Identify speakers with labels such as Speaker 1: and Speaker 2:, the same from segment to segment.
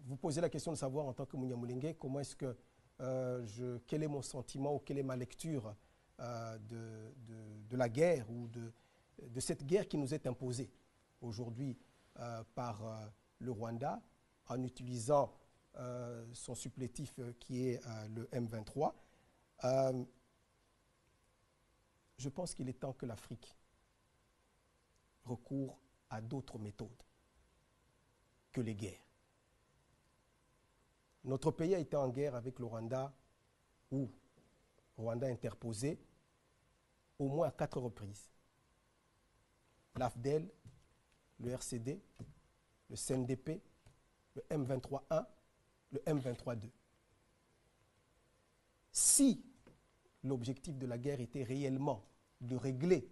Speaker 1: vous posez la question de savoir en tant que Munyamulenge, comment est-ce que quel est mon sentiment ou quelle est ma lecture de la guerre ou de cette guerre qui nous est imposée aujourd'hui par le Rwanda en utilisant son supplétif qui est le M23. Je pense qu'il est temps que l'Afrique recourt à d'autres méthodes que les guerres. Notre pays a été en guerre avec le Rwanda, ou Rwanda interposé, au moins à 4 reprises. L'AFDEL, le RCD, le CNDP, le M23-1, le M23-2. Si l'objectif de la guerre était réellement de régler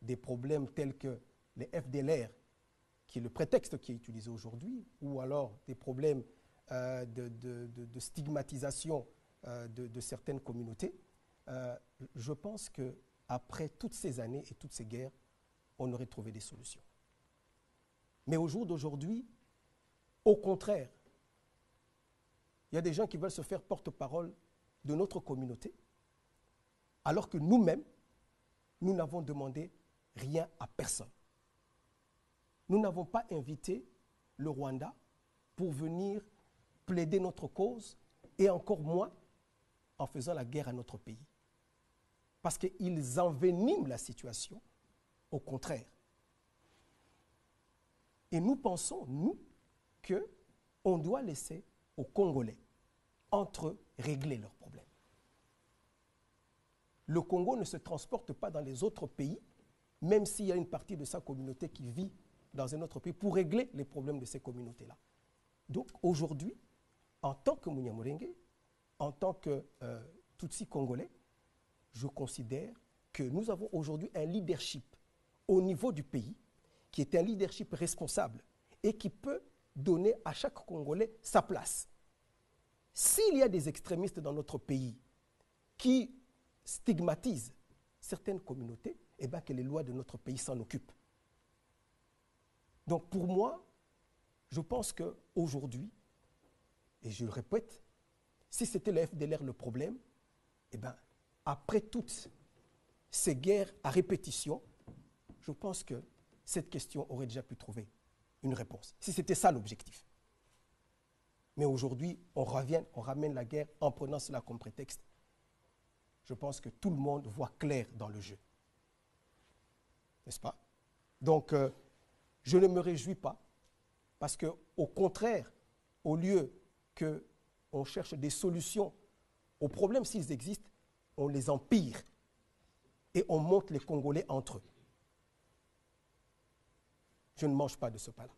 Speaker 1: des problèmes tels que les FDLR, qui est le prétexte qui est utilisé aujourd'hui, ou alors des problèmes de stigmatisation de certaines communautés, je pense qu'après toutes ces années et toutes ces guerres, on aurait trouvé des solutions. Mais au jour d'aujourd'hui, au contraire, il y a des gens qui veulent se faire porte-parole de notre communauté, alors que nous-mêmes, nous n'avons demandé rien à personne. Nous n'avons pas invité le Rwanda pour venir plaider notre cause, et encore moins en faisant la guerre à notre pays. Parce qu'ils enveniment la situation, au contraire. Et nous pensons, nous, qu'on doit laisser aux Congolais, entre eux, régler leurs problèmes. Le Congo ne se transporte pas dans les autres pays, même s'il y a une partie de sa communauté qui vit dans un autre pays, pour régler les problèmes de ces communautés-là. Donc aujourd'hui, en tant que Munyamulenge, en tant que Tutsi congolais, je considère que nous avons aujourd'hui un leadership au niveau du pays qui est un leadership responsable et qui peut donner à chaque Congolais sa place. S'il y a des extrémistes dans notre pays qui stigmatisent certaines communautés, eh bien que les lois de notre pays s'en occupent. Donc pour moi, je pense qu'aujourd'hui, et je le répète, si c'était le FDLR le problème, eh bien, après toutes ces guerres à répétition, je pense que cette question aurait déjà pu trouver une réponse, si c'était ça l'objectif. Mais aujourd'hui, on ramène la guerre en prenant cela comme prétexte. Je pense que tout le monde voit clair dans le jeu. N'est-ce pas? Donc, je ne me réjouis pas, parce qu'au contraire, au lieu qu'on cherche des solutions aux problèmes s'ils existent, on les empire et on monte les Congolais entre eux. Je ne mange pas de ce pain-là.